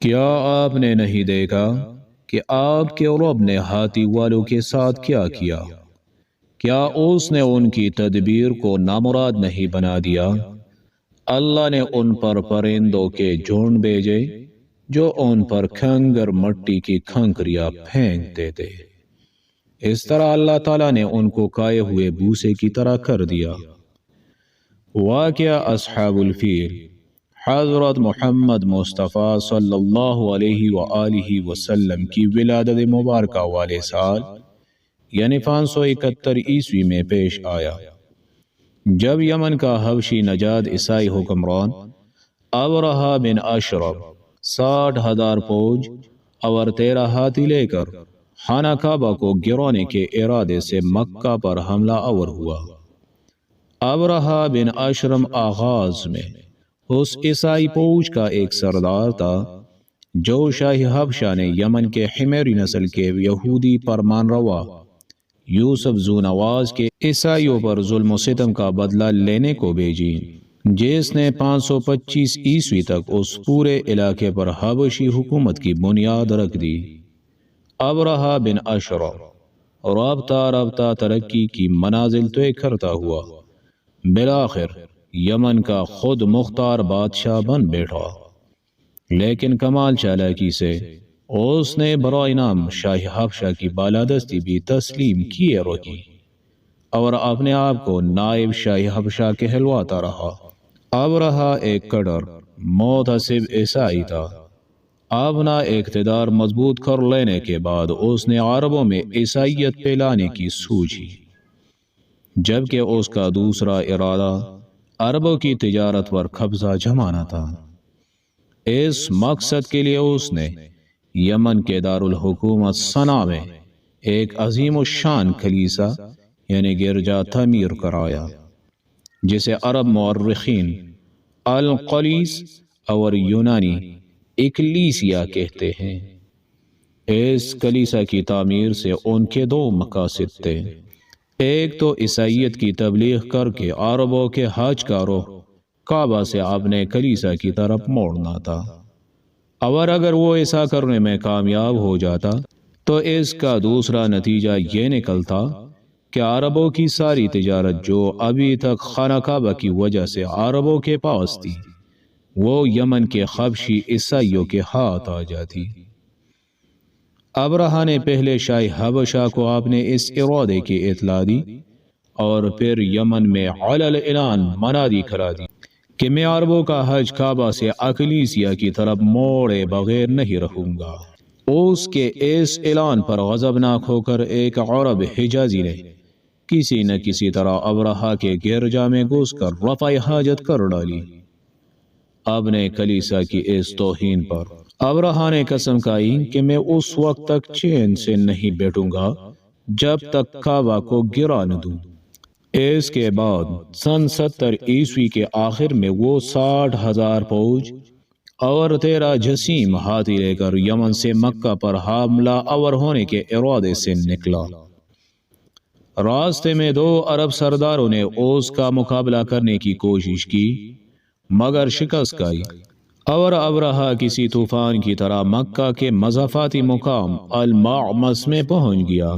کیا آپ نے نہیں دیکھا کہ آپ کے رب نے ہاتھی والوں کے ساتھ کیا کیا؟ کیا اس نے ان کی تدبیر کو نامراد نہیں بنا دیا؟ اللہ نے ان پر پرندوں کے جھنڈ بھیجے جو ان پر کھنگر مٹی کی کھنکریاں پھینکتے تھے۔ اس طرح اللہ تعالیٰ نے ان کو کائے ہوئے بھوسے کی طرح کر دیا۔ واقعہ اصحاب الفیل۔ حضرت محمد مصطفیٰ صلی اللہ علیہ وآلہ وسلم کی ولادت مبارکہ والے سال یعنی 571 عیسوی میں پیش آیا، جب یمن کا حبشی نژاد عیسائی حکمران ابرہہ بن اشرف 60,000 فوج اور 13 ہاتھی لے کر خانہ کعبہ کو گرانے کے ارادے سے مکہ پر حملہ آور ہوا۔ ابرہہ بن اشرم آغاز میں اس عیسائی فوج کا ایک سردار تھا جو شاہی حبشہ نے یمن کے حمیری نسل کے یہودی فرمان روا یوسف ذونواز کے عیسائیوں پر ظلم و ستم کا بدلہ لینے کو بھیجی، جس نے 525 عیسوی تک اس پورے علاقے پر حبشی حکومت کی بنیاد رکھ دی۔ ابرہہ بن اشرف رابطہ رابطہ ترقی کی منازل طے کرتا ہوا بالآخر یمن کا خود مختار بادشاہ بن بیٹھا، لیکن کمال چالاکی سے اس نے برائے نام شاہی حبشہ کی بالادستی بھی تسلیم کیے رکھی اور اپنے آپ کو نائب شاہی حبشہ کہلواتا رہا۔ ابرہہ ایک کڑر متعصب عیسائی تھا۔ اپنا اقتدار مضبوط کر لینے کے بعد اس نے عربوں میں عیسائیت پھیلانے کی سوچی، جبکہ اس کا دوسرا ارادہ عربوں کی تجارت پر قبضہ جمانا تھا۔ اس مقصد کے لیے اس نے یمن کے دارالحکومت صنعا میں ایک عظیم الشان کلیسا یعنی گرجا تعمیر کرایا، جسے عرب مورخین القلیس اور یونانی اکلیسیا کہتے ہیں۔ اس کلیسا کی تعمیر سے ان کے دو مقاصد تھے، ایک تو عیسائیت کی تبلیغ کر کے عربوں کے حج کا رخ کعبہ سے اپنے کلیسا کی طرف موڑنا تھا، اور اگر وہ ایسا کرنے میں کامیاب ہو جاتا تو اس کا دوسرا نتیجہ یہ نکلتا کہ عربوں کی ساری تجارت جو ابھی تک خانہ کعبہ کی وجہ سے عربوں کے پاس تھی وہ یمن کے حبشی عیسائیوں کے ہاتھ آ جاتی۔ ابرہہ نے پہلے شاہی حبشہ کو اپنے اس ارادے کی اطلاع دی اور پھر یمن میں علی الاعلان منادی کرا دی کہ میں عربوں کا حج کعبہ سے اکلیسیا کی طرف موڑے بغیر نہیں رہوں گا۔ اس کے اس اعلان پر غضبناک ہو کر ایک عرب حجازی نے کسی نہ کسی طرح ابرہہ کے گرجا میں گھس کر رفع حاجت کر ڈالی۔ اپنے کلیسا کی اس توہین پر ابرہہ نے قسم کھائی کہ میں اس وقت تک چین سے نہیں بیٹھوں گا جب تک کعبہ کو گرا نہ دوں۔ اس کے بعد سن 70 عیسوی کے آخر میں وہ 60,000 فوج اور 13 جسیم ہاتھی لے کر یمن سے مکہ پر حملہ آور ہونے کے ارادے سے نکلا۔ راستے میں 2 عرب سرداروں نے اس کا مقابلہ کرنے کی کوشش کی مگر شکست کھائی اور ابرہہ کسی طوفان کی طرح مکہ کے مضافاتی مقام المعمس میں پہنچ گیا۔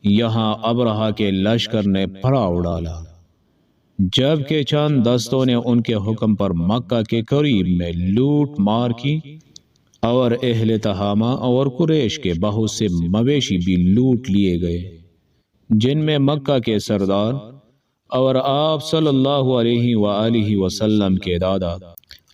یہاں ابرہہ کے لشکر نے پڑاؤ ڈالا، جبکہ چند دستوں نے ان کے حکم پر مکہ کے قریب میں لوٹ مار کی اور اہل تہامہ اور قریش کے بہت سے مویشی بھی لوٹ لیے گئے، جن میں مکہ کے سردار اور آپ صلی اللہ علیہ وآلہ وسلم کے دادا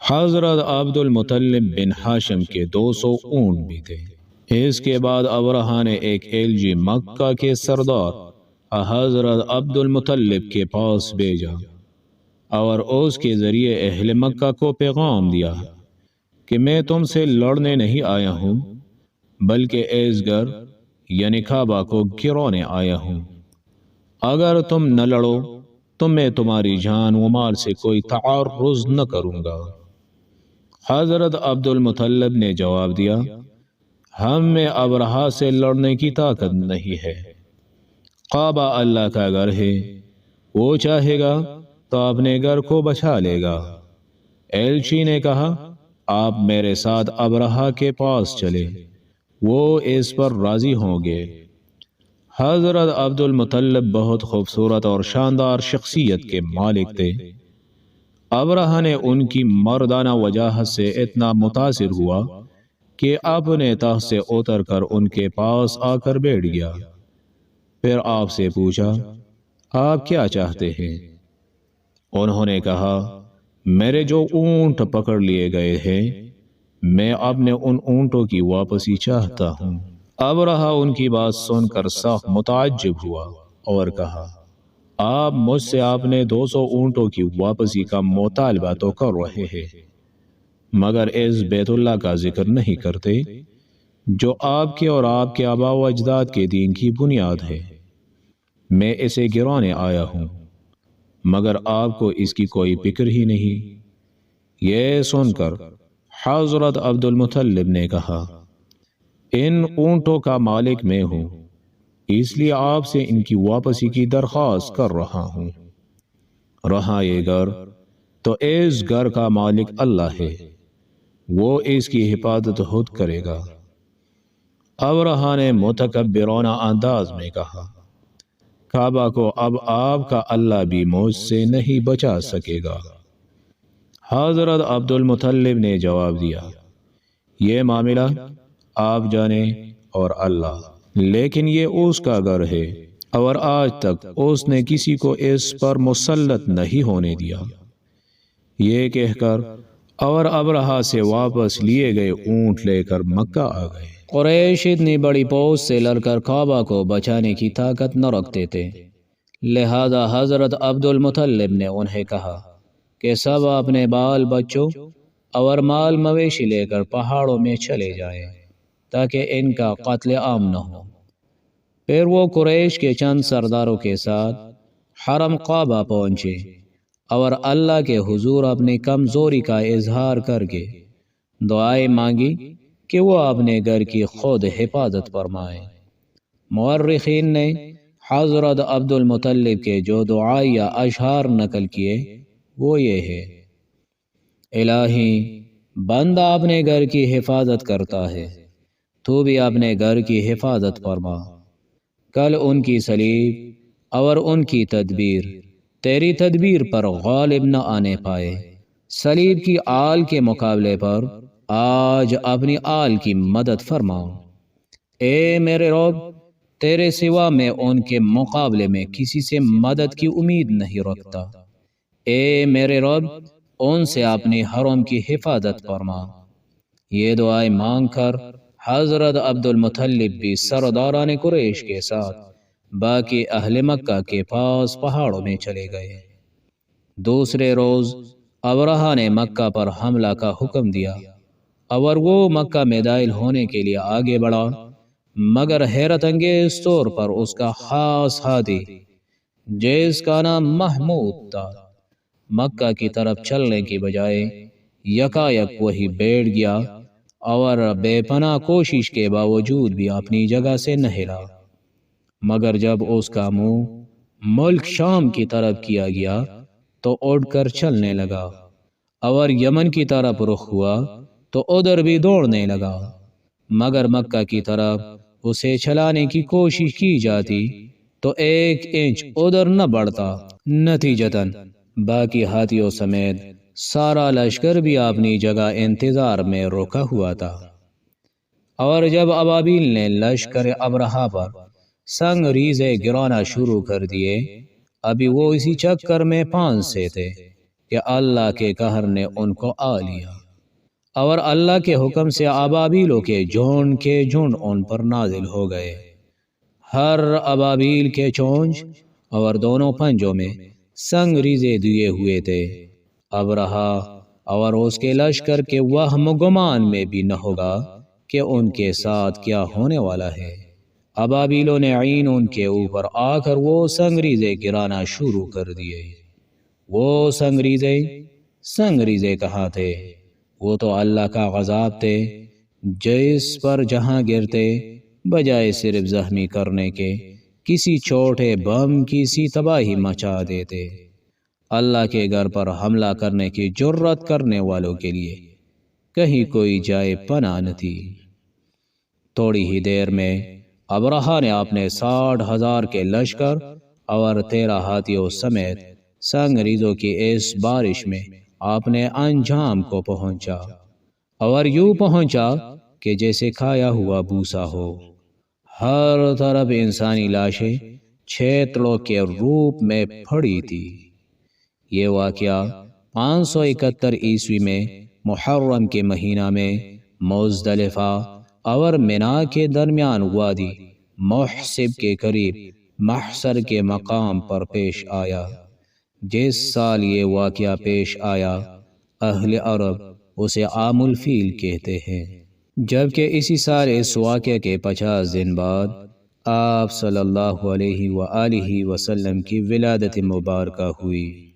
حضرت عبد المطلب بن ہاشم کے 200 اونٹ بھی تھے۔ اس کے بعد ابرہہ نے ایک ایلجی مکہ کے سردار حضرت عبد المطلب کے پاس بھیجا اور اس کے ذریعے اہل مکہ کو پیغام دیا کہ میں تم سے لڑنے نہیں آیا ہوں بلکہ اس گھر یعنی کعبہ کو گرانے آیا ہوں۔ اگر تم نہ لڑو تو میں تمہاری جان و مال سے کوئی تعرض نہ کروں گا۔ حضرت عبد المطلب نے جواب دیا، ہم میں ابرہہ سے لڑنے کی طاقت نہیں ہے۔ کعبہ اللہ کا گھر ہے، وہ چاہے گا تو اپنے گھر کو بچا لے گا۔ ایلچی نے کہا، آپ میرے ساتھ ابرہہ کے پاس چلے، وہ اس پر راضی ہوں گے۔ حضرت عبد المطلب بہت خوبصورت اور شاندار شخصیت کے مالک تھے۔ ابرہہ نے ان کی مردانہ وجاہت سے اتنا متاثر ہوا کہ اپنے تخت سے اتر کر ان کے پاس آ کر بیٹھ گیا۔ پھر آپ سے پوچھا، آپ کیا چاہتے ہیں؟ انہوں نے کہا، میرے جو اونٹ پکڑ لیے گئے ہیں، میں اپنے ان اونٹوں کی واپسی چاہتا ہوں۔ ابرہہ ان کی بات سن کر سخت متعجب ہوا اور کہا، آپ مجھ سے اپنے 200 اونٹوں کی واپسی کا مطالبہ تو کر رہے ہیں، مگر اس بیت اللہ کا ذکر نہیں کرتے جو آپ کے اور آپ کے آباء و اجداد کے دین کی بنیاد ہے۔ میں اسے گرانے آیا ہوں، مگر آپ کو اس کی کوئی فکر ہی نہیں۔ یہ سن کر حضرت عبد المطلب نے کہا، ان اونٹوں کا مالک میں ہوں، اس لیے آپ سے ان کی واپسی کی درخواست کر رہا ہوں۔ رہا یہ گھر، تو اس گھر کا مالک اللہ ہے، وہ اس کی حفاظت خود کرے گا۔ ابرہہ نے متکبرانہ انداز میں کہا، کعبہ کو اب آپ کا اللہ بھی مجھ سے نہیں بچا سکے گا۔ حضرت عبد المطلب نے جواب دیا، یہ معاملہ آپ جانے اور اللہ، لیکن یہ اس کا گھر ہے اور آج تک اس نے کسی کو اس پر مسلط نہیں ہونے دیا۔ یہ کہہ کر اور ابرہہ سے واپس لیے گئے اونٹ لے کر مکہ آ گئے۔ قریش اتنی بڑی فوج سے لڑ کر کعبہ کو بچانے کی طاقت نہ رکھتے تھے، لہذا حضرت عبد المطلب نے انہیں کہا کہ سب اپنے بال بچوں اور مال مویشی لے کر پہاڑوں میں چلے جائیں تاکہ ان کا قتل عام نہ ہو۔ پھر وہ قریش کے چند سرداروں کے ساتھ حرم کعبہ پہنچے اور اللہ کے حضور اپنی کمزوری کا اظہار کر کے دعائیں مانگی کہ وہ اپنے گھر کی خود حفاظت فرمائیں۔ مورخین نے حضرت عبد المطلب کے جو دعائیہ اشعار نقل کیے وہ یہ ہے، الہی بندہ اپنے گھر کی حفاظت کرتا ہے، تو بھی اپنے گھر کی حفاظت فرما، کل ان کی صلیب اور ان کی تدبیر تیری تدبیر پر غالب نہ آنے پائے۔ صلیب کی آل کے مقابلے پر آج اپنی آل کی مدد فرما۔ اے میرے رب، تیرے سوا میں ان کے مقابلے میں کسی سے مدد کی امید نہیں رکھتا۔ اے میرے رب، ان سے اپنی حرم کی حفاظت فرما۔ یہ دعائیں مانگ کر حضرت عبد المطلب بھی سرداران قریش کے ساتھ باقی اہل مکہ کے پاس پہاڑوں میں چلے گئے۔ دوسرے روز ابرہہ نے مکہ پر حملہ کا حکم دیا اور وہ مکہ میں داخل ہونے کے لیے آگے بڑھا، مگر حیرت انگیز طور پر اس کا خاص ہاتھی جس کا نام محمود تھا، مکہ کی طرف چلنے کی بجائے یکایک وہی بیٹھ گیا اور بے پناہ کوشش کے باوجود بھی اپنی جگہ سے نہ ہلا، مگر جب اس کا منہ ملک شام کی طرف کیا گیا تو اڑ کر چلنے لگا، اور یمن کی طرف رخ ہوا تو ادھر بھی دوڑنے لگا، مگر مکہ کی طرف اسے چلانے کی کوشش کی جاتی تو 1 انچ ادھر نہ بڑھتا۔ نتیجتاً باقی ہاتھیوں سمیت سارا لشکر بھی اپنی جگہ انتظار میں رکا ہوا تھا، اور جب ابابیل نے لشکر ابرہہ پر سنگ ریزے گرانا شروع کر دیے، ابھی وہ اسی چکر میں پھنسے تھے کہ اللہ کے قہر نے ان کو آ لیا، اور اللہ کے حکم سے ابابیلوں کے جھنڈ ان پر نازل ہو گئے۔ ہر ابابیل کے چونچ اور دونوں پنجوں میں سنگ ریزے دیے ہوئے تھے۔ ابرہہ اور اس کے لشکر کے وہم و گمان میں بھی نہ ہوگا کہ ان کے ساتھ کیا ہونے والا ہے۔ ابابیلوں نے عین ان کے اوپر آ کر وہ سنگریزے گرانا شروع کر دیے۔ وہ سنگریزے کہاں تھے؟ وہ تو اللہ کا عذاب تھے، جس پر جہاں گرتے بجائے صرف زخمی کرنے کے کسی چھوٹے بم کی سی تباہی مچا دیتے۔ اللہ کے گھر پر حملہ کرنے کی جرت کرنے والوں کے لیے کہیں کوئی جائے پناہ نہ تھی۔ تھوڑی ہی دیر میں ابرہہ نے اپنے 60,000 کے لشکر اور 13 ہاتھیوں سمیت سنگریزوں کی اس بارش میں اپنے انجام کو پہنچا، اور یوں پہنچا کہ جیسے کھایا ہوا بھوسا ہو۔ ہر طرف انسانی لاشیں چھیتڑوں کے روپ میں پڑی تھی۔ یہ واقعہ 571 عیسوی میں محرم کے مہینہ میں مزدلفہ اور منا کے درمیان وادی محسب کے قریب محشر کے مقام پر پیش آیا۔ جس سال یہ واقعہ پیش آیا اہل عرب اسے عام الفیل کہتے ہیں، جبکہ اسی سال اس واقعے کے 50 دن بعد آپ صلی اللہ علیہ وآلہ وسلم کی ولادت مبارکہ ہوئی۔